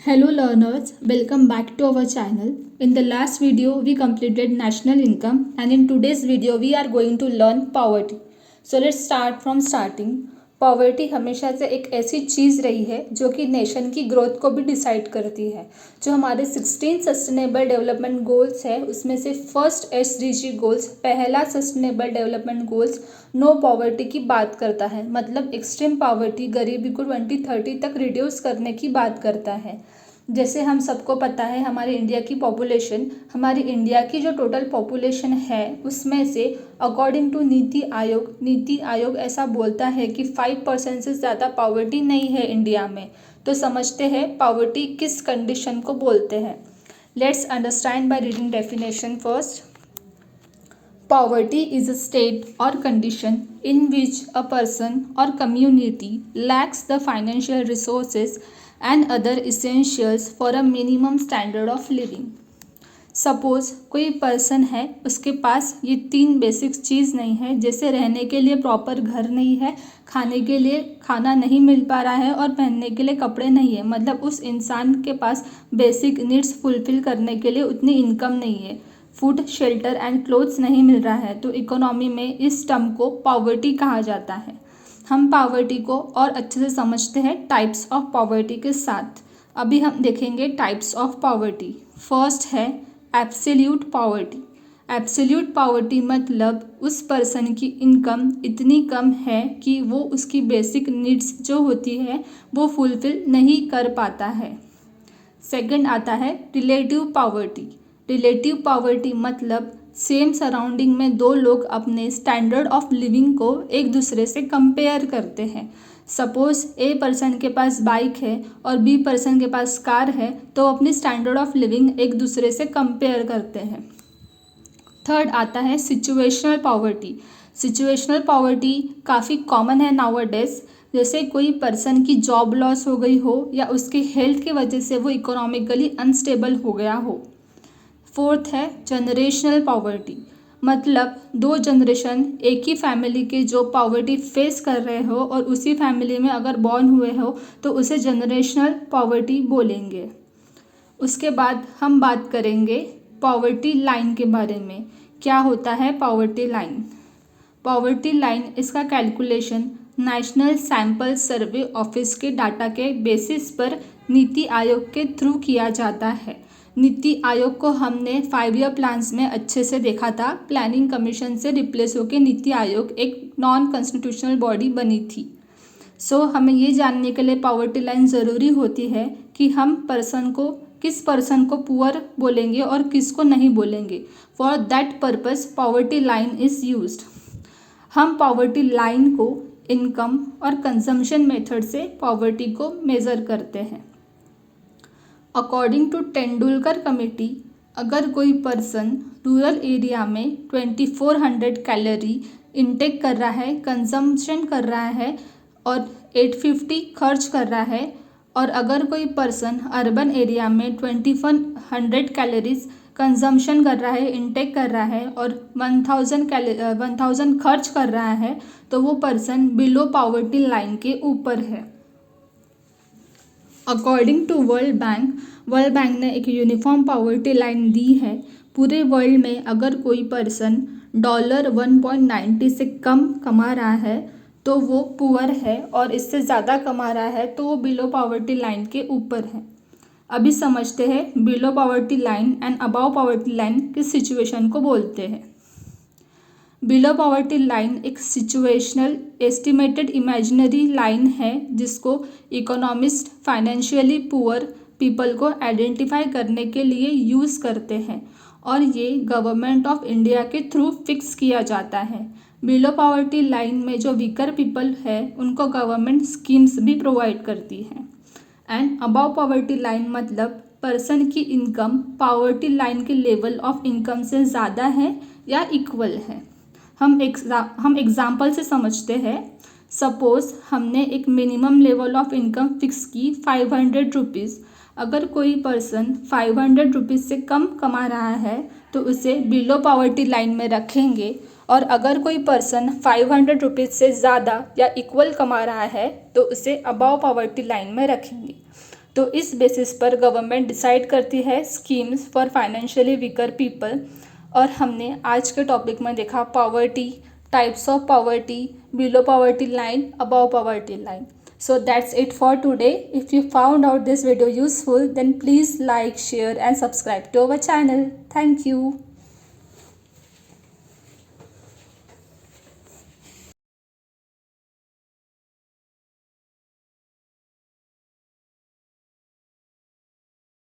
Hello learners, welcome back to our channel. In the last video we completed national income and in today's video we are going to learn poverty. So let's start from starting. Poverty हमेशा से एक ऐसी चीज़ रही है जो कि nation की growth को भी डिसाइड करती है। जो हमारे 16 सस्टेनेबल डेवलपमेंट गोल्स है उसमें से फर्स्ट SDG गोल्स, पहला sustainable development goals no poverty की बात करता है, मतलब एक्सट्रीम पॉवर्टी, गरीबी को 2030 तक रिड्यूस करने की बात करता है। जैसे हम सबको पता है हमारे इंडिया की पॉपुलेशन, हमारी इंडिया की जो टोटल पॉपुलेशन है उसमें से अकॉर्डिंग टू नीति आयोग ऐसा बोलता है कि 5% से ज़्यादा पॉवर्टी नहीं है इंडिया में। तो समझते हैं पॉवर्टी किस कंडीशन को बोलते हैं। Let's understand by reading definition first. Poverty is a state or condition in which a person or community lacks the financial resources and other essentials for a minimum standard of living. Suppose कोई person है, उसके पास ये 3 basic चीज़ नहीं है, जैसे रहने के लिए प्रॉपर घर नहीं है, खाने के लिए खाना नहीं मिल पा रहा है और पहनने के लिए कपड़े नहीं है, मतलब उस इंसान के पास बेसिक नीड्स फुलफिल करने के लिए उतनी इनकम नहीं है, फूड, शेल्टर एंड क्लोथ्स नहीं मिल रहा है। तो इकोनॉमी में इस टर्म को पॉवर्टी कहा जाता है। हम पॉवर्टी को और अच्छे से समझते हैं टाइप्स ऑफ पॉवर्टी के साथ। अभी हम देखेंगे टाइप्स ऑफ पॉवर्टी। फर्स्ट है एब्सोल्यूट पॉवर्टी। एब्सोल्यूट पॉवर्टी मतलब उस पर्सन की इनकम इतनी कम है कि वो उसकी बेसिक नीड्स जो होती है वो फुलफिल नहीं कर पाता है। सेकंड आता है रिलेटिव पॉवर्टी। रिलेटिव पॉवर्टी मतलब सेम सराउंडिंग में दो लोग अपने स्टैंडर्ड ऑफ लिविंग को एक दूसरे से कंपेयर करते हैं। सपोज ए पर्सन के पास बाइक है और बी पर्सन के पास कार है, तो अपनी स्टैंडर्ड ऑफ लिविंग एक दूसरे से कंपेयर करते हैं। थर्ड आता है सिचुएशनल पॉवर्टी। सिचुएशनल पॉवर्टी काफ़ी कॉमन है नाउअडेज। जैसे कोई पर्सन की जॉब लॉस हो गई हो या उसके हेल्थ की वजह से वो इकोनॉमिकली अनस्टेबल हो गया हो। फोर्थ है जनरेशनल पॉवर्टी, मतलब 2 जनरेशन एक ही फैमिली के जो पॉवर्टी फेस कर रहे हो और उसी फैमिली में अगर बॉर्न हुए हो तो उसे जनरेशनल पॉवर्टी बोलेंगे। उसके बाद हम बात करेंगे पॉवर्टी लाइन के बारे में। क्या होता है पॉवर्टी लाइन? पॉवर्टी लाइन, इसका calculation national sample survey office के डाटा के बेसिस पर नीति आयोग के थ्रू किया जाता है। नीति आयोग को हमने 5 ईयर प्लान्स में अच्छे से देखा था। प्लानिंग कमीशन से रिप्लेस होकर नीति आयोग एक नॉन कॉन्स्टिट्यूशनल बॉडी बनी थी। सो हमें ये जानने के लिए पॉवर्टी लाइन ज़रूरी होती है कि हम किस पर्सन को पुअर बोलेंगे और किसको नहीं बोलेंगे। For that purpose poverty line is used. हम पॉवर्टी लाइन को इनकम और कंजम्पशन मेथड से पॉवर्टी को मेज़र करते हैं। अकॉर्डिंग टू तेंदुलकर कमेटी, अगर कोई पर्सन रूरल एरिया में 2400 कैलोरी इनटेक कर रहा है, कंजम्पशन कर रहा है और 850 खर्च कर रहा है, और अगर कोई पर्सन अर्बन एरिया में 2100 कैलोरीज कंजम्पशन कर रहा है, इनटेक कर रहा है और 1000 खर्च कर रहा है, तो वो पर्सन बिलो पॉवर्टी लाइन के ऊपर है। अकॉर्डिंग टू वर्ल्ड बैंक ने एक यूनिफॉर्म पॉवर्टी लाइन दी है। पूरे वर्ल्ड में अगर कोई पर्सन $1.90 से कम कमा रहा है तो वो पुअर है, और इससे ज़्यादा कमा रहा है तो वो बिलो पॉवर्टी लाइन के ऊपर है। अभी समझते हैं below poverty line and above poverty line किस सिचुएशन को बोलते हैं। बिलो पॉवर्टी लाइन एक सिचुएशनल एस्टिमेटेड इमेजिनरी लाइन है जिसको इकोनॉमिस्ट फाइनेंशियली पुअर पीपल को आइडेंटिफाई करने के लिए यूज़ करते हैं, और ये गवर्नमेंट ऑफ इंडिया के थ्रू फिक्स किया जाता है। बिलो पॉवर्टी लाइन में जो वीकर पीपल है उनको गवर्नमेंट स्कीम्स भी प्रोवाइड करती है। एंड अबाव पॉवर्टी लाइन मतलब पर्सन की इनकम पॉवर्टी लाइन के लेवल ऑफ इनकम से ज़्यादा है या इक्वल है। हम एग्जाम्पल से समझते हैं। सपोज हमने एक minimum level of income fix की 500 रुपीज़। अगर कोई पर्सन 500 रुपीज़ से कम कमा रहा है तो उसे बिलो पॉवर्टी लाइन में रखेंगे, और अगर कोई पर्सन 500 रुपीज़ से ज़्यादा या इक्वल कमा रहा है तो उसे अबाव पॉवर्टी लाइन में रखेंगे। तो इस बेसिस पर गवर्नमेंट डिसाइड करती है schemes for financially weaker people. और हमने आज के टॉपिक में देखा poverty, types of poverty, below poverty line, above poverty line. So that's it for today. If you found out this video useful, then please like, share and subscribe to our channel. Thank you.